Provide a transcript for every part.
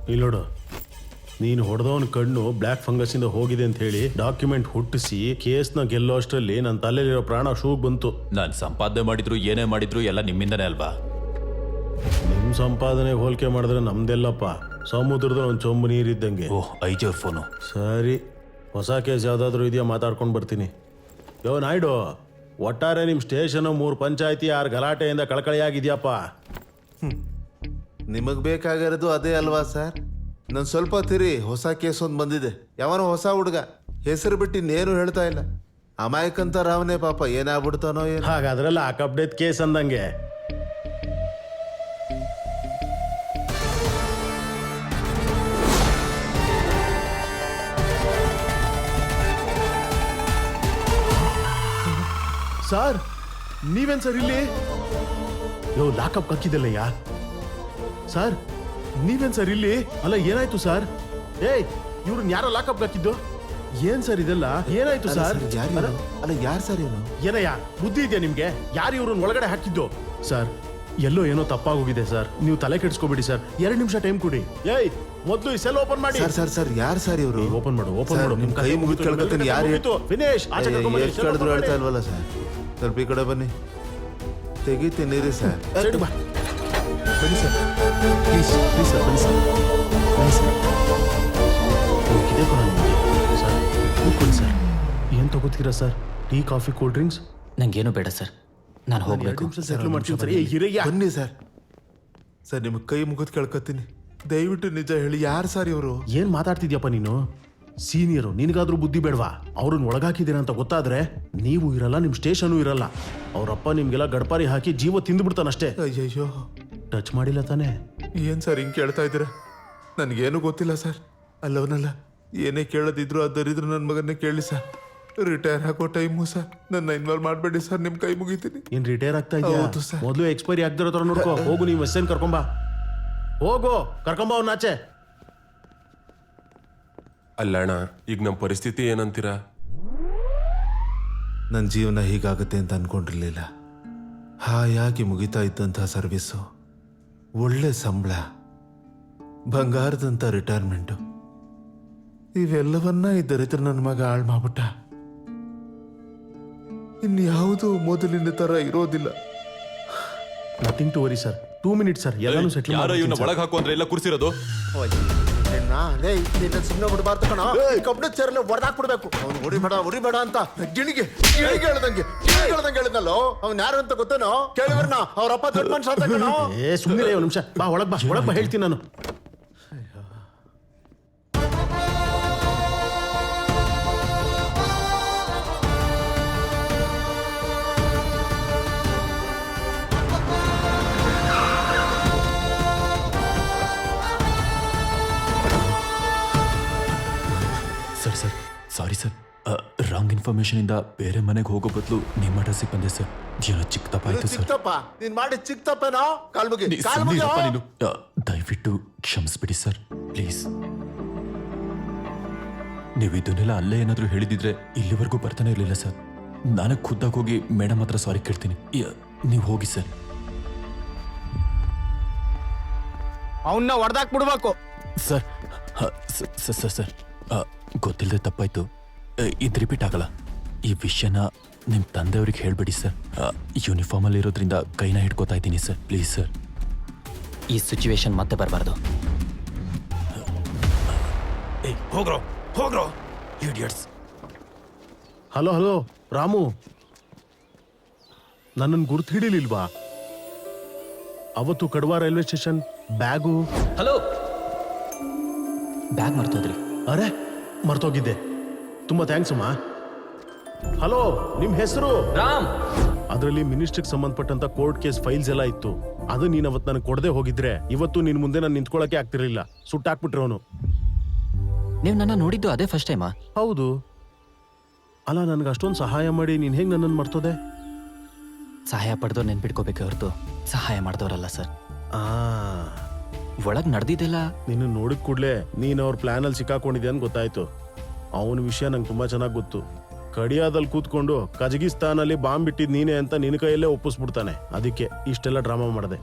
ಇಲ್ಲಿ ನೋಡು, ನೀನು ಹೊಡೆದವನ ಕಣ್ಣು ಬ್ಲ್ಯಾಕ್ ಫಂಗಸ್ ಇಂದ ಹೋಗಿದೆ ಅಂತ ಹೇಳಿ ಡಾಕ್ಯುಮೆಂಟ್ ಹುಟ್ಟಿಸಿ ಕೇಸ್ನ ಗೆಲ್ಲೋ ಅಷ್ಟರಲ್ಲಿ ನನ್ನ ತಲೆಯಲ್ಲಿರೋ ಪ್ರಾಣ ಶೂಗ್ ಬಂತು. ನಾನು ಸಂಪಾದನೆ ಮಾಡಿದ್ರು ಏನೇ ಮಾಡಿದ್ರು ಎಲ್ಲ ನಿಮ್ಮಿಂದನೇ ಅಲ್ವಾ? ನಿಮ್ಮ ಸಂಪಾದನೆ ಹೋಲಿಕೆ ಮಾಡಿದ್ರೆ ನಮ್ದೆಲ್ಲಪ್ಪ ಸಮುದ್ರದ ಒಂದು ಚೊಂಬು ನೀರಿದ್ದಂಗೆ. ಓಹ್, ಐಜೋರ್ ಫೋನು. ಸರಿ, ಹೊಸ ಕೇಸ್ ಯಾವುದಾದ್ರೂ ಇದೆಯಾ ಮಾತಾಡ್ಕೊಂಡು ಬರ್ತೀನಿ. ಯೋ ನಾಯ್ಡು, ಒಟ್ಟಾರೆ ನಿಮ್ಮ ಸ್ಟೇಷನು 3 ಪಂಚಾಯತಿ 6 ಗಲಾಟೆಯಿಂದ ಕಳಕಳಿಯಾಗಿದೆಯಪ್ಪ. ನಿಮಗೆ ಬೇಕಾಗಿರೋದು ಅದೇ ಅಲ್ವಾ ಸರ್? ನಾನು ಸ್ವಲ್ಪ ತಿರಿ ಹೊಸ ಕೇಸ್ ಒಂದು ಬಂದಿದೆ. ಯಾವನೋ ಹೊಸ ಹುಡುಗ ಹೆಸರು ಬಿಟ್ಟು ಇನ್ನೇನು ಹೇಳ್ತಾ ಇಲ್ಲ. ಅಮಾಯಕಂತ ರಾವನೇ ಪಾಪ ಏನಾಗ್ಬಿಡ್ತಾನೋ ಏನು. ಹಾಗಾದ್ರಲ್ಲ ಅಪ್ಡೇಟ್ ಕೇಸ್ ಅಂದಂಗೆ. ಸರ್ ನೀವೇನ್ ಸರ್ ಇಲ್ಲಿ? ಯೋ ಲಾಕಪ್ ಹಾಕಿದಲ್ಲಯ್ಯ. ಸರ್ ನೀವೇನ್ ಸರ್ ಇಲ್ಲಿ? ಅಲ್ಲ ಏನಾಯ್ತು ಸರ್? ಏಯ್ ಇವ್ರನ್ನ ಯಾರೋ ಲಾಕಪ್ ಹಾಕಿದ್ದು? ಏನ್ ಸರ್ ಇದೆಲ್ಲ? ಏನಾಯ್ತು ಸರ್? ಅಲ್ಲ ಯಾರು ಸರ್ ಇವನು? ಏನಯ್ಯ ಬುದ್ಧಿ ಇದೆಯಾ ನಿಮ್ಗೆ? ಯಾರು ಇವ್ರನ್ನ ಒಳಗಡೆ ಹಾಕಿದ್ದು? ಸರ್ ಎಲ್ಲೋ ಏನೋ ತಪ್ಪಾಗೋಗಿದೆ ಸರ್, ನೀವು ತಲೆ ಕೆಡಿಸ್ಕೋಬೇಡಿ ಸರ್, 2 ನಿಮಿಷ ಟೈಮ್ ಕೊಡಿ. ಏಯ್ ಮೊದಲು ಈ ಸೆಲ್ ಓಪನ್ ಮಾಡಿ. ಸರ್ ಯಾರು ಸರ್ ಇವರು? ಓಪನ್ ಮಾಡು, ಓಪನ್ ಮಾಡು. ನಿಮ್ ಕೈ ಮುಗಿದು ಕೇಳ್ಕೊತೀನಿ. ಯಾರು ಫಿನಿಶ್ ಆಚೆ ಕರ್ಕೊಂಡು ಬನ್ನಿ. ಎಷ್ಟು ಕಳೆದ್ರು ಹೇಳ್ತಾ ಇಲ್ವಲ್ಲ ಸರ್? ಸ್ವಲ್ಪ ಈ ಕಡೆ ಬನ್ನಿ, ತೆಗಿತೀನಿ ರೀ ಸರ್. ಸರಿ ಬಾ ಬನ್ನಿ ಸರ್, ಪ್ಲೀಸ್ ಪ್ಲೀಸ್ ಸರ್, ಬನ್ನಿ ಸರ್, ಬನ್ನಿ ಸರ್. ಇದೆ ಕೊಡ ನಿಮಗೆ ಸರ್, ಕೂತ್ಕೊಳ್ಳಿ ಸರ್. ಏನು ತಗೋತೀರಾ sir? Tea, coffee, cool drinks? ನಂಗೇನು ಬೇಡ ಸರ್, ನಾನು ಹೋಗ್ಬೇಕು. ಸೆಟ್ಲ್ ಮಾಡ್ತೀನಿ ಸರ್. ಏ ಹಿರಯ್ಯ ಬನ್ನಿ ಸರ್. ಸರ್ ನಿಮ್ಗೆ ಕೈ ಮುಗಿದು ಕೇಳ್ಕೊತೀನಿ, ದಯವಿಟ್ಟು ನಿಜ ಹೇಳಿ, ಯಾರು ಸರ್ ಇವರು? ಏನ್ ಮಾತಾಡ್ತಿದ್ಯಪ್ಪ ನೀನು? ಸೀನಿಯರು, ನಿನಗಾದ್ರೂ ಬುದ್ಧಿ ಬೇಡವಾ? ಅವ್ರನ್ನ ಒಳಗಾಕಿದ್ದೀರ ಅಂತ ಗೊತ್ತಾದ್ರೆ ನೀವು ಇರಲ್ಲ, ನಿಮ್ ಸ್ಟೇಷನು ಇರಲ್ಲ. ಅವ್ರಪ್ಪ ನಿಮ್ಗೆಲ್ಲ ಗಡ್ಪಾರಿ ಹಾಕಿ ಜೀವ ತಿಂದ್ಬಿಡ್ತಾನಷ್ಟೇ. ಅಯ್ಯಯ್ಯೋ, ಟಚ್ ಮಾಡಿಲ್ಲ ತಾನೇ? ಏನ್ ಸರ್ ಹಿಂಗೆ ಕೇಳ್ತಾ ಇದ್ದೀರಾ? ನನಗೇನು ಗೊತ್ತಿಲ್ಲ ಸರ್. ಅಲ್ಲವನಲ್ಲ, ಏನೇ ಕೇಳೋದಿದ್ರು ಅದರಿದ್ರು ನನ್ನ ಮಗನ್ನೇ ಕೇಳಿ ಸರ್. ರಿಟೈರ್ ಹಾಕೋ ಟೈಮು ಸರ್, ನನ್ನ ಇನ್ವಾಲ್ವ್ ಮಾಡಬೇಡಿ ಸರ್, ನಿಮ್ ಕೈ ಮುಗಿತೀನಿ. ಏನ್ ರಿಟೈರ್ ಆಗ್ತಾ ಇದೆಯಾ? ಹೌದು ಸರ್. ಮೊದಲು ಎಕ್ಸ್ಪೈರಿ ಆಗ್ದಿರೋ ತರ ನೋಡ್ಕೋ. ಹೋಗು, ನೀವು ಎಸ್ ಎನ್ ಕರ್ಕೊಂಬಾ, ಹೋಗು ಕರ್ಕೊಂಬಾ ಅವ್ನ ಆಚೆ. ಅಲ್ಲಣ್ಣ, ಈಗ ನಮ್ಮ ಪರಿಸ್ಥಿತಿ ಏನಂತೀರಾ? ನನ್ನ ಜೀವನ ಹೀಗಾಗುತ್ತೆ ಅಂತ ಅನ್ಕೊಂಡಿರ್ಲಿಲ್ಲ. ಹಾಯಾಗಿ ಮುಗಿತಾ ಇದ್ದಂಥ ಸರ್ವಿಸು, ಒಳ್ಳೆ ಸಂಬಳ, ಬಂಗಾರದಂಥ ರಿಟೈರ್ಮೆಂಟು, ಇವೆಲ್ಲವನ್ನ ಈ ದರಿದ್ರ ನನ್ನ ಮಗ ಹಾಳು ಮಾಡ್ಬಿಟ್ಟ. ಇನ್ಯಾವುದೂ ಮೊದಲಿನ ತರ ಇರೋದಿಲ್ಲ. Nothing to worry sir, 2 minutes sir, ಎಲ್ಲಾನು ಸೆಟ್ಲ್ ಯಾರೋ ಇವನ್ನ ಮಾಡಿ. ಒಳಗೆ ಹಾಕು ಅಂದ್ರೆ ಎಲ್ಲ ಕೂರಿಸಿರೋದು. ಸುಮ್ಮನೆ ಬಿಡಬಾರ್ದು ಕಣ, ಕಬ್ಬಣದ ಚೇರಲ್ಲಿ ಹೊಡೆದಾಕ್ಬಿಡ್ಬೇಕು. ಅವ್ನು ಉರಿಬೇಡ ಅಂತ ಗಿಣಿಗೆ ಹೇಳ್ದಂಗೆ ಹೇಳಿದ್ನಲ್ಲೋ. ಅವ್ನು ಯಾರು ಅಂತ ಗೊತ್ತೇನೋ? ಕೇಳಿವ್ರನ್ನ ಅವ್ರಪ್ಪ ದೊಡ್ಡ ಮನುಷ್ಯ ಅಂತ ಕಣೋ. ಏ ಸುಮ್ಮನೆ ಒಂದು ನಿಮಿಷ ಬಾ, ಒಳಗ್ ಬಾ ಹೇಳ್ತೀನಿ ನಾನು. Sir sorry sir, wrong information ಇಂದ ಬೇರೆ ಮನೆಗೆ ಹೋಗೋ ಬದಲು ನಿಮ್ಮ ಅಡ್ರೆಸ್ಸಿಗೆ ಬಂದೆ ಸರ್. ಏನೋ ಚಿಕ್ಕ ತಪ್ಪಾಯ್ತು ಸರ್. ಚಿಕ್ಕಪ್ಪ ನೀನ್ ಮಾಡಿ ಚಿಕ್ಕ ತಪ್ಪೇನೋ? ನೀನು ದಯವಿಟ್ಟು ಕ್ಷಮಿಸ್ಬಿಡಿ ಸರ್, ಪ್ಲೀಸ್. ನೀವು ಇದನ್ನೆಲ್ಲ ಅಲ್ಲೇ ಏನಾದರೂ ಹೇಳಿದಿದ್ರೆ ಇಲ್ಲಿವರೆಗೂ ಬರ್ತಾನೆ ಇರಲಿಲ್ಲ ಸರ್. ನಾನೇ ಖುದ್ದಾಗಿ ಹೋಗಿ ಮೇಡಮ್ ಹತ್ರ ಸಾರಿ ಕೇಳ್ತೀನಿ. ನೀವು ಹೋಗಿ ಸರ್. ಅವನ್ನ ಹೊಡೆದಾಕ್ಬಿಡ್ಬೇಕು ಸರ್ ಸರ್ ಗೊತ್ತಿಲ್ಲದೆ ತಪ್ಪಾಯ್ತು, ಇದು ರಿಪೀಟ್ ಆಗಲ್ಲ. ಈ ವಿಷಯನ ನಿಮ್ಮ ತಂದೆಯವ್ರಿಗೆ ಹೇಳ್ಬೇಡಿ ಸರ್. ಯೂನಿಫಾರ್ಮಲ್ಲಿ ಇರೋದ್ರಿಂದ ಕೈನ ಹಿಡ್ಕೋತಾ ಇದ್ದೀನಿ ಸರ್, ಪ್ಲೀಸ್ ಸರ್. ಈ ಸಿಚುವೇಶನ್ ಮತ್ತೆ ಬರಬಾರ್ದು. ಹೋಗ್ರೋ ಇಡಿಯಟ್ಸ್. ಹಲೋ ರಾಮು, ನನ್ನನ್ನು ಗುರ್ತು ಹಿಡಿಲಿಲ್ವಾ? ಅವತ್ತು ಕಡವಾ railway station bag. Hello, bag ಮರ್ತೋದ್ರಿ? ಅರೆ ಮರ್ತೋಗಿದ್ದೆ, ತುಂಬಾ ಥ್ಯಾಂಕ್ಸ್ ಅಮ್ಮ. ಹಲೋ, ನಿಮ್ ಹೆಸರು? ರಾಮ್. ಅದರಲ್ಲಿ ಮಿನಿಸ್ಟ್ರಿಗೆ ಸಂಬಂಧಪಟ್ಟಂತ ಕೋರ್ಟ್ ಕೇಸ್ ಫೈಲ್ಸ್ ಎಲ್ಲ ಇತ್ತು. ಅದು ನೀನ್ ಅವತ್ತು ನನಗೆ ಕೊಡದೆ ಹೋಗಿದ್ರೆ ಇವತ್ತು ನಿನ್ ಮುಂದೆ ನಾನು ನಿಂತ್ಕೊಳ್ಳೋಕೆ ಆಗ್ತಿರ್ಲಿಲ್ಲ. ಸುಟ್ಟಾಕ್ಬಿಟ್ರೆ ಅವನು. ನೀವು ನನ್ನ ನೋಡಿದ್ದು ಅದೇ ಫಸ್ಟ್ ಟೈಮಾ? ಹೌದು. ಅಲ್ಲ, ನನ್ಗೆ ಅಷ್ಟೊಂದು ಸಹಾಯ ಮಾಡಿ ನೀನ್ ಹೇಗೆ ನನ್ನನ್ನು ಮರ್ತೋದೆ? ಸಹಾಯ ಪಡೆದವ್ರು ನೆನ್ಪಿಟ್ಕೋಬೇಕೆ ಹೊರತು ಸಹಾಯ ಮಾಡಿದವರಲ್ಲ ಸರ್. ಒಳಗ್ ನಡೆದಿದ್ದೆಲ್ಲ ನಿನ್ನ ನೋಡಿದ ಕೂಡಲೇ ನೀನು ಅವ್ರ ಪ್ಲಾನಲ್ಲಿ ಸಿಕ್ಕಾಕೊಂಡಿದ್ದೆ ಅಂತ ಗೊತ್ತಾಯ್ತು. ಅವನ ವಿಷಯ ನಂಗೆ ತುಂಬಾ ಚೆನ್ನಾಗಿ ಗೊತ್ತು. ಕಡಿಯಾದಲ್ಲಿ ಕೂತ್ಕೊಂಡು ಕಜಕಿಸ್ತಾನಲ್ಲಿ ಬಾಂಬ್ ಬಿಟ್ಟಿದ್ ನೀನೆ ಅಂತ ನಿನ್ನ ಕೈಯಲ್ಲೇ ಒಪ್ಪಿಸ್ಬಿಡ್ತಾನೆ. ಅದಕ್ಕೆ ಇಷ್ಟೆಲ್ಲ ಡ್ರಾಮಾ ಮಾಡಿದೆ.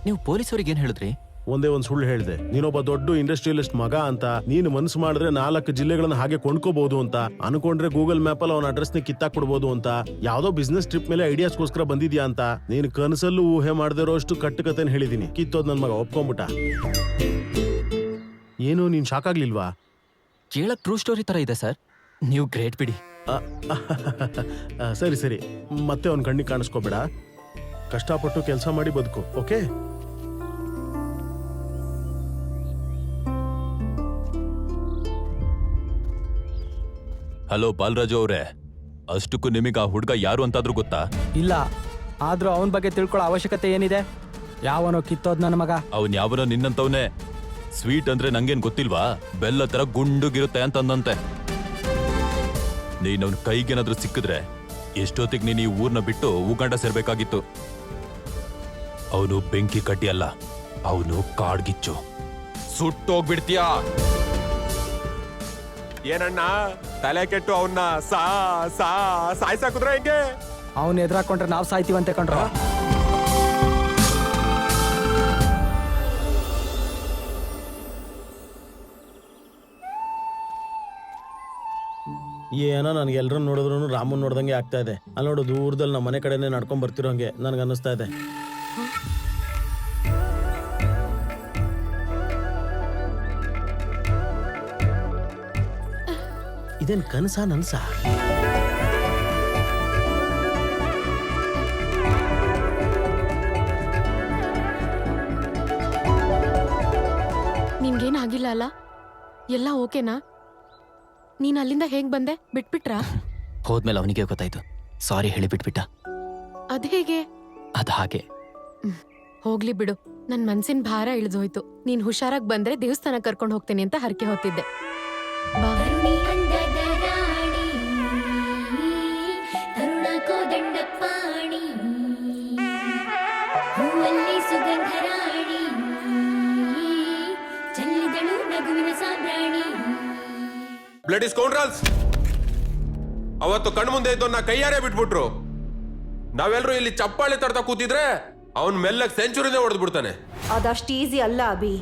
ನೀವು ಪೊಲೀಸರಿಗೆ ಏನ್ ಹೇಳಿದ್ರಿ? ಒಂದೇ ಒಂದು ಸುಳ್ಳು ಹೇಳಿದೆ. ನೀನೊಬ್ಬ ದೊಡ್ಡ ಇಂಡಸ್ಟ್ರಿಯಲಿಸ್ಟ್ ಮಗ ಅಂತ, ನೀನು ಮನ್ಸು ಮಾಡಿದ್ರೆ 4 ಜಿಲ್ಲೆಗಳನ್ನ ಹಾಗೆ ಕೊಂಡ್ಕೋಬಹುದು ಅಂತ ಅನ್ಕೊಂಡ್ರೆ ಗೂಗಲ್ ಮ್ಯಾಪ್ ಅಲ್ಲಿ ಅವನ ಅಡ್ರೆಸ್ ನ ಕಿತ್ತಾಕ್ಬಿಡ್ಬೋದು ಅಂತ, ಯಾವ್ದೋ ಬಿಸ್ನೆಸ್ ಟ್ರಿಪ್ ಮೇಲೆ ಐಡಿಯಾಸ್ಗೋಸ್ಕರ ಬಂದಿದ್ಯಾ ಅಂತ ನೀನು ಕನಸಲ್ಲೂ ಊಹೆ ಮಾಡದಿರೋ ಅಷ್ಟು ಕಟ್ಟುಕತೆನ್ ಹೇಳಿದೀನಿ. ಕಿತ್ತೋದ್ ನನ್ ಮಗ ಒಪ್ಕೊಂಬಿಟ್ಟ. ಏನು ನೀನ್ ಶಾಕ್ ಆಗ್ಲಿಲ್ವಾ? ಕೇಳಕ್ ಟ್ರೂ ಸ್ಟೋರಿ ತರ ಇದೆ ಸರ್. ನೀವು ಗ್ರೇಟ್ ಬಿಡಿ. ಸರಿ ಸರಿ, ಮತ್ತೆ ಅವ್ನ ಕಣ್ಣಿಗೆ ಕಾಣಿಸ್ಕೋಬೇಡ. ಕಷ್ಟಪಟ್ಟು ಕೆಲಸ ಮಾಡಿ ಬದುಕು, ಓಕೆ? ಹಲೋ ಬಾಲರಾಜು ಅವ್ರೆ, ಅಷ್ಟಕ್ಕೂ ನಿಮಗೆ ಆ ಹುಡುಗ ಯಾರು ಅಂತಾದ್ರೂ ಗೊತ್ತಾ? ಇಲ್ಲ, ಆದ್ರೂ ಅವನ ಬಗ್ಗೆ ತಿಳ್ಕೊಳ್ಳೋ ಅವಶ್ಯಕತೆ ಏನಿದೆ? ಯಾವನೋ ಕಿತ್ತೋದ್ ನನ್ನ ಮಗ. ಅವನ್ ಯಾವನೋ ನಿನ್ನಂತವನೇ. ಸ್ವೀಟ್ ಅಂದ್ರೆ ನಂಗೇನ್ ಗೊತ್ತಿಲ್ವಾ, ಬೆಲ್ಲ ತರ ಗುಂಡುಗಿರುತ್ತೆ ಅಂತಂದಂತೆ. ನೀನ್ ಅವನ್ ಕೈಗೇನಾದ್ರೂ ಸಿಕ್ಕಿದ್ರೆ ಎಷ್ಟೊತ್ತಿಗೆ ನೀನ್ ಈ ಊರ್ನ ಬಿಟ್ಟು ಉಗಂಡ ಸೇರ್ಬೇಕಾಗಿತ್ತು. ಅವನು ಬೆಂಕಿ ಕಟ್ಟಿ ಅಲ್ಲ, ಅವನು ಕಾಡ್ಗಿಚ್ಚು. ಸುಟ್ಟೋಗ್ಬಿಡ್ತೀಯಾ? ಏನಣ್ಣ ತಲೆ ಕೆಟ್ಟು ಅವನ್ನ ಸಾಯ್ಸಾಕುದ್ರ ಹೆಂಗೆ? ಅವನ್ ಎದುರಾಕೊಂಡ್ರೆ ನಾವ್ ಸಾಯ್ತೀವಂತೆ ಕಂಡ್ರ. ಏನೋ ನನ್ಗೆ ಎಲ್ರು ನೋಡಿದ್ರು ರಾಮನ್ ನೋಡ್ದಂಗೆ ಆಗ್ತಾ ಇದೆ. ಅಲ್ಲಿ ನೋಡು, ದೂರದಲ್ಲಿ ನಮ್ಮ ಮನೆ ಕಡೆನೆ ನಡ್ಕೊಂಡ್ ಬರ್ತಿರೋಂಗೆ ನನ್ಗೆ ಅನ್ನಿಸ್ತಾ ಇದೆ. ಇದೇನ್ ಕನಸ ನನ್ಸ? ನಿನ್ಗೇನಾಗಿಲ್ಲ ಅಲ್ಲ? ಎಲ್ಲ ಓಕೆನಾ? ನೀನ್ ಅಲ್ಲಿಂದ ಹೇಗ್ ಬಂದೆ? ಬಿಟ್ಬಿಟ್ರಾ? ಹೋದ್ಮೇಲೆ ಅವನಿಗೆ ಗೊತ್ತಾಯ್ತು. ಸಾರಿ ಹೇಳಿ ಬಿಟ್ಬಿಟ್ಟ. ಅದ್ ಹೇಗೆ? ಅದ್ ಹಾಗೆ. ಹೋಗ್ಲಿ ಬಿಡು, ನನ್ ಮನ್ಸಿನ ಭಾರ ಇಳಿದೋಯ್ತು. ನೀನ್ ಹುಷಾರಾಗ್ ಬಂದ್ರೆ ದೇವಸ್ಥಾನ ಕರ್ಕೊಂಡು ಹೋಗ್ತೇನೆ ಅಂತ ಹರಕೆ ಹೊತ್ತಿದ್ದೆ. ಬಾ. Bloody scoundrels! ಅವತ್ತು ಕಣ್ಮುಂದೆ ಇದ್ದವನ್ನ ಕೈಯಾರೆ ಬಿಟ್ಬಿಟ್ರು. ನಾವೆಲ್ಲರೂ ಇಲ್ಲಿ ಚಪ್ಪಾಳೆ ತಡ್ತಾ ಕೂತಿದ್ರೆ ಅವನ್ ಮೆಲ್ಲಗ್ ಸೆಂಚುರಿನೇ ಹೊಡೆದು ಬಿಡ್ತಾನೆ. ಅದಷ್ಟು ಈಸಿ ಅಲ್ಲ ಅಭಿ.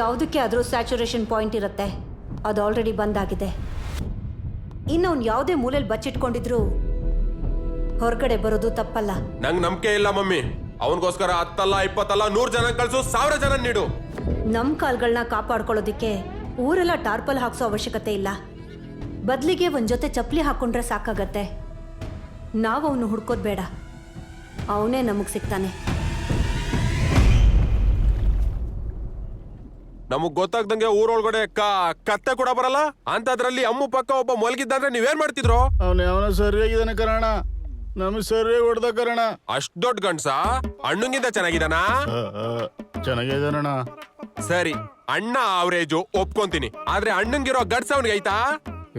ಯಾವುದಕ್ಕೆ ಆದರೂ ಸ್ಯಾಚುರೇಷನ್ ಪಾಯಿಂಟ್ ಇರುತ್ತೆ. ಅದು ಆಲ್ರೆಡಿ ಬಂದಾಗಿದೆ. ಇನ್ನು ಅವ್ನು ಯಾವುದೇ ಮೂಲೆಯಲ್ಲಿ ಬಚ್ಚಿಟ್ಕೊಂಡಿದ್ರು ಹೊರಗಡೆ ಬರೋದು ತಪ್ಪಲ್ಲ. ನಂಗ್ ನಂಬಿಕೆ ಇಲ್ಲ ಮಮ್ಮಿ. ಅವನಿಗೋಸ್ಕರ 10 ಅಲ್ಲ 20 ಅಲ್ಲ 100 ಜನ ಕಳ್ಸು, 1000 ಜನ ನೀಡು. ನಮ್ಮ ಕಾಲ್ಗಳನ್ನ ಕಾಪಾಡ್ಕೊಳ್ಳೋದಿಕ್ಕೆ ಊರೆಲ್ಲ ಟಾರ್ಪಲ್ ಹಾಕ್ಸೋ ಅವಶ್ಯಕತೆ ಇಲ್ಲ. ಬದಲಿಗೆ ಒಂದ್ ಜೊತೆ ಚಪ್ಪಲಿ ಹಾಕೊಂಡ್ರೆ ಸಾಕಾಗತ್ತೆ. ನಾವು ಅವನು ಹುಡ್ಕೋದ್ ಬೇಡ, ಅವನೇ ನಮಗ್ ಸಿಗ್ತಾನೆ. ನಮಗ್ ಗೊತ್ತಾಗ್ದಂಗೆ ಊರೊಳಗಡೆ ಕತ್ತೆ ಕೂಡ ಬರಲ್ಲ ಅಂತದ್ರಲ್ಲಿ ಅಮ್ಮು ಪಕ್ಕ ಒಬ್ಬ ಮಲಗಿದ್ದಂದ್ರೆ ನೀವೇನ್ ಮಾಡ್ತಿದ್ರು? ಅವನ ಸರಿಯಾಗಿದ್ದಾನೆ ಕರಣ, ನಮಗ್ ಸರಿಯಾಗಿ ಹೊಡೆದ ಕರಣ. ಅಷ್ಟ್ ದೊಡ್ಡ ಗಂಡ್ಸ ಅಣ್ಣಂಗಿಂತ ಚೆನ್ನಾಗಿದಾನ? ಚೆನ್ನಾಗಿದ್ದಾನಣ್ಣ. ಸರಿ, ಅಣ್ಣ ಅವರೇಜು ಒಪ್ಕೊಂತೀನಿ, ಆದ್ರೆ ಅಣ್ಣಂಗಿರೋ ಗಡ್ಸ ಅವನಿಗೆ ಐತಾ?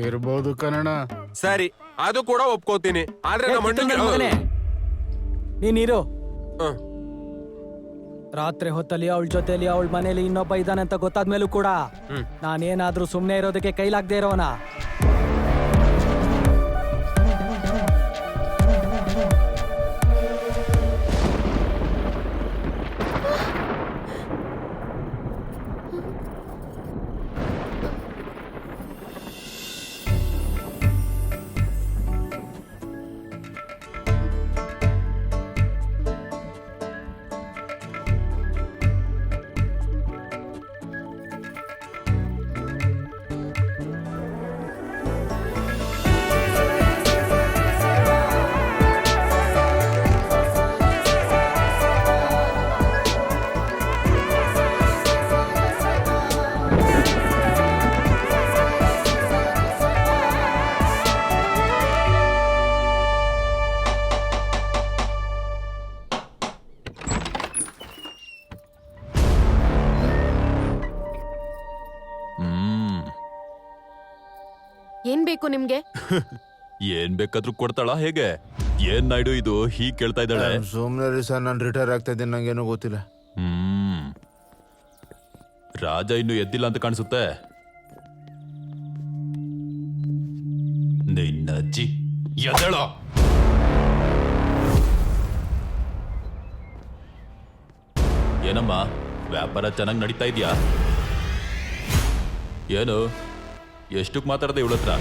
ಇರ್ಬೋದು ಕನ್ನಡ. ಸರಿ, ಅದು ಕೂಡ ಒಪ್ಕೋತೀನಿ, ಆದ್ರೆ ನಮ್ಮ ಅಣ್ಣಂಗೆ ನೀನಿರು. ರಾತ್ರಿ ಹೊತ್ತಲ್ಲಿ ಅವಳ ಜೊತೆಲಿ ಅವಳ ಮನೇಲಿ ಇನ್ನೊಬ್ಬ ಇದ್ದಾನೆ ಅಂತ ಗೊತ್ತಾದ್ಮೇಲೂ ಕೂಡ ನಾನೇನಾದ್ರೂ ಸುಮ್ನೆ ಇರೋದಕ್ಕೆ ಕೈಲಾಗದೆ ಇರೋನ. ಏನ್ ಬೇಕು ನಿಮ್ಗೆ? ಏನ್ ಬೇಕಾದ್ರೂ ಕೊಡ್ತಾಳ ಹೇಗೆ? ಏನ್ ನಾಯ್ಡು ಇದು ಹೀಗ್ ಕೇಳ್ತಾ ಇದ್ದಾಳೆ? ಸುಮ್ನೆ ಸರ್, ನಾನು ರಿಟೈರ್ ಆಗ್ತಾ ಇದ್ದೀನಿ, ನಂಗೇನು ಗೊತ್ತಿಲ್ಲ. ರಾಜ ಇನ್ನು ಎದ್ದಿಲ್ಲ ಅಂತ ಕಾಣಿಸುತ್ತೆ. ನಿನ್ನ ಅಜ್ಜಿ ಎದ್ದೇಳ. ಏನಮ್ಮ ವ್ಯಾಪಾರ ಚೆನ್ನಾಗಿ ನಡೀತಾ ಇದೆಯಾ? ಏನು ಎಷ್ಟಕ್ಕೆ ಮಾತಾಡ್ದೆ ಇವಳ ಹತ್ರ?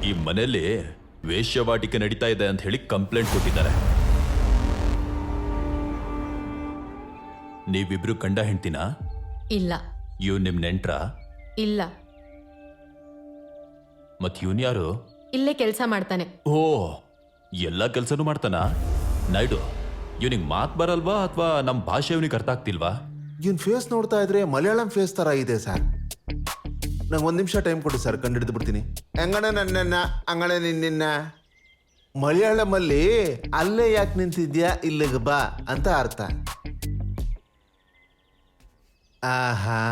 ಈ ಮನೆಯಲ್ಲಿ ವೇಶ್ಯವಾಟಿಕೆ ನಡೀತಾ ಇದೆ ಅಂತ ಹೇಳಿ ಕಂಪ್ಲೇಂಟ್ ಕೊಟ್ಟಿದ್ದಾರೆ. ನೀವಿಬ್ರು ಗಂಡ ಹೆಂಡ್ತಿನ? ಇಲ್ಲ. ಇವ್ ನಿಮ್ ನೆಂಟ್ರ? ಇಲ್ಲ. ಮತ್ ಇವನ್ ಯಾರು? ಇಲ್ಲೇ ಕೆಲಸ ಮಾಡ್ತಾನೆ. ಓ, ಎಲ್ಲ ಕೆಲ್ಸನೂ ಮಾಡ್ತಾನ? ನಾಯ್ಡು, ಇವನಿಗೆ ಮಾತ್ ಬರಲ್ವಾ ಅಥವಾ ನಮ್ ಭಾಷೆ ಇವನಿಗೆ ಅರ್ಥ ಆಗ್ತಿಲ್ವಾ? ಇವನ್ ಫೇಸ್ ನೋಡ್ತಾ ಇದ್ರೆ ಮಲಯಾಳಂ ಫೇಸ್ ತರ ಇದೆ ಸರ್. ನಂಗೆ 1 ನಿಮಿಷ ಟೈಮ್ ಕೊಡಿ ಸರ್, ಕಂಡು ಹಿಡಿದು ಬಿಡ್ತೀನಿ. ಅಂಗಣ ನನ್ನನ್ನ ಅಂಗಣ ನಿನ್ನ. ಮಲಯಾಳಮಲ್ಲಿ ಅಲ್ಲೇ ಯಾಕೆ ನಿಂತಿದ್ಯಾ ಇಲ್ಲಿಗೆ ಬಾ ಅಂತ ಅರ್ಥ. ಆಹಾ,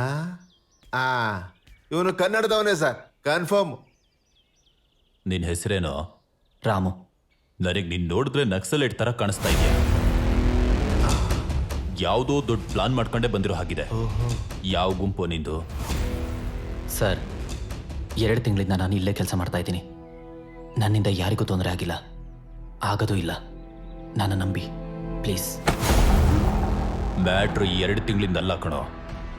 ಇವನು ಕನ್ನಡದವನೇ ಸರ್, ಕನ್ಫರ್ಮ್. ನಿನ್ ಹೆಸರೇನೋ? ರಾಮು. ನನಗೆ ನೀನ್ ನೋಡಿದ್ರೆ ನಕ್ಸಲೈಟ್ ತರ ಕಾಣಿಸ್ತಾ ಇದೆಯಾ? ಯಾವುದೋ ದೊಡ್ಡ ಪ್ಲಾನ್ ಮಾಡ್ಕೊಂಡೇ ಬಂದಿರೋ ಹಾಗಿದೆ. ಯಾವ ಗುಂಪು ನಿಂದು? ಸರ್, 2 ತಿಂಗಳಿಂದ ನಾನು ಇಲ್ಲೇ ಕೆಲಸ ಮಾಡ್ತಾ ಇದ್ದೀನಿ. ನನ್ನಿಂದ ಯಾರಿಗೂ ತೊಂದರೆ ಆಗಿಲ್ಲ, ಆಗೋದೂ ಇಲ್ಲ. ನನ್ನ ನಂಬಿ ಪ್ಲೀಸ್. ಮ್ಯಾಟ್ರು 2 ತಿಂಗಳಿಂದಲ್ಲ ಕಣೋ,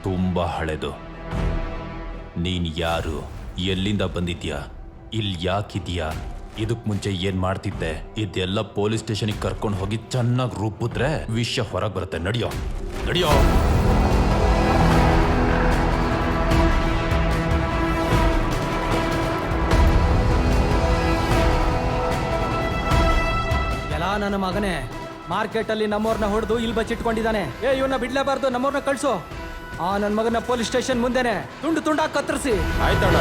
ತುಂಬಾ ಹಳೆದು. ನೀನ್ ಯಾರು, ಎಲ್ಲಿಂದ ಬಂದಿದ್ಯಾ, ಇಲ್ಲಿ ಯಾಕಿದ್ಯಾ, ಇದಕ್ ಮುಂಚೆ ಏನ್ ಮಾಡ್ತಿದ್ದೆ, ಇದೆಲ್ಲ ಪೊಲೀಸ್ ಸ್ಟೇಷನ್ಗೆ ಕರ್ಕೊಂಡು ಹೋಗಿ ಚೆನ್ನಾಗಿ ರೂಪಿದ್ರೆ ವಿಷಯ ಹೊರಗೆ ಬರುತ್ತೆ. ನಡಿಯೋ ನಡಿಯೋ. ಎಲ್ಲ ನನ್ನ ಮಗನೇ ಮಾರ್ಕೆಟ್ ಅಲ್ಲಿ ನಮ್ಮವ್ರನ್ನ ಹೊಡೆದು ಇಲ್ಲಿ ಬಚ್ಚಿಟ್ಕೊಂಡಿದ್ದಾನೆ. ಇವನ್ನ ಬಿಡ್ಲೇಬಾರ್ದು, ನಮ್ಮವ್ರನ್ನ ಕಳ್ಸು. ನನ್ನ ಮಗನ ಪೊಲೀಸ್ ಸ್ಟೇಷನ್ ಮುಂದೆನೆ ತುಂಡು ತುಂಡಾಗಿ ಕತ್ತರಿಸಿ. ಆಯ್ತಣ್ಣ.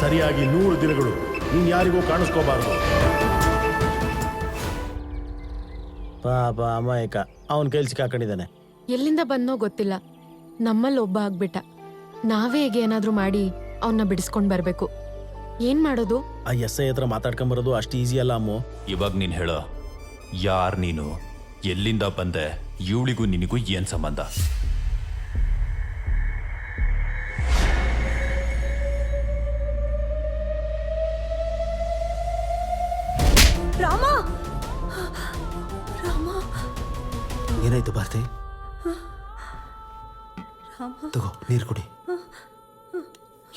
ಸರಿಯಾಗಿ 100 ದಿನಗಳು ನೀನ್ ಯಾರಿಗೂ ಕಾಣಿಸ್ಕೋಬಾರ್ದು. ಪಾಪ ಅಮಾಯಕ, ಅವನ್ ಕೈಲಿ ಸಿಕ್ಕಾಕೊಂಡಿದ್ದಾನೆ. ಎಲ್ಲಿಂದ ಬಂದೋ ಗೊತ್ತಿಲ್ಲ, ನಮ್ಮಲ್ಲಿ ಒಬ್ಬ ಆಗ್ಬಿಟ್ಟ. ನಾವೇ ಹೇಗೆ ಏನಾದ್ರೂ ಮಾಡಿ ಅವನ್ನ ಬಿಡಿಸ್ಕೊಂಡ್ ಬರ್ಬೇಕು. ಏನ್ ಮಾಡೋದು? ಆ SI ಹತ್ರ ಮಾತಾಡ್ಕೊಂಬರೋದು ಅಷ್ಟು ಈಸಿ ಅಲ್ಲ ಅಮ್ಮು. ಇವಾಗ ನೀನ್ ಹೇಳೋ, ಯಾರ್ ನೀನು, ಎಲ್ಲಿಂದ ಬಂದೆ, ಇವಳಿಗೂ ನಿನಗೂ ಏನ್ ಸಂಬಂಧ? ರಾಮ, ರಾಮ, ಏನಾಯ್ತು ಭಾರತಿ? ತಗೋ ನೀರು ಕುಡಿ.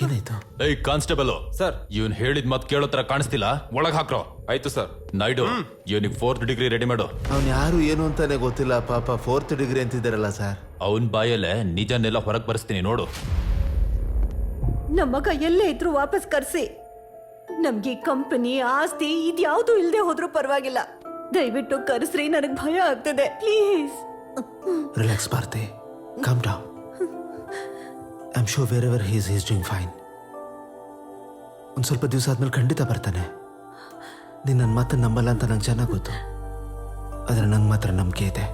ಏನಾಯ್ತು? ಏಯ್ ಕಾನ್ಸ್ಟೇಬಲ್ ಸರ್. ಇವನ್ ಹೇಳಿದ ಮತ್ ಕೇಳೋ ತರ ಕಾಣಿಸ್ತಿಲ್ಲ, ಒಳಗ್ ಹಾಕ್ರೋ. ಆಯ್ತು ಸರ್. ನಾಯ್ಡು, ಇವನಿಗೆ 4th ಡಿಗ್ರಿ ರೆಡಿ ಮಾಡು. ಅವ್ನು ಯಾರು ಏನು ಅಂತಾನೆ ಗೊತ್ತಿಲ್ಲ ಪಾಪ, 4th ಡಿಗ್ರಿ ಅಂತಿದ್ದಾರಲ್ಲ ಸರ್. ಅವನ್ ಬಾಯಲ್ಲೇ ನಿಜನೆಲ್ಲ ಹೊರಗೆ ಬರ್ಸ್ತೀನಿ ನೋಡು. ನಮ್ಮ ಮಗ ಎಲ್ಲೇ ಇದ್ರು ವಾಪಸ್ ಕರ್ಸಿ. ನಮ್ಗೆ ಕಂಪನಿ ಆಸ್ತಿ ಇದ್ಯಾವುದು ಇಲ್ಲದೆ ಹೋದ್ರೂ ಪರವಾಗಿಲ್ಲ, ದಯವಿಟ್ಟು ಕರೆಸ್ರಿ, ನನಗೆ ಭಯ ಆಗ್ತದೆ, please. Relax Bharati, calm down. I am sure wherever he is doing fine. ಒಂದು ಸ್ವಲ್ಪ ದಿವಸ ಆದ್ಮೇಲೆ ಖಂಡಿತ ಬರ್ತಾನೆ. ನೀನು ನನ್ನ ಮಾತನ್ನು ನಂಬಲ್ಲ ಅಂತ ನಂಗೆ ಚೆನ್ನಾಗಿ ಗೊತ್ತು, ಆದರೆ ನಂಗೆ ಮಾತ್ರ ನಂಬಿಕೆ ಇದೆ.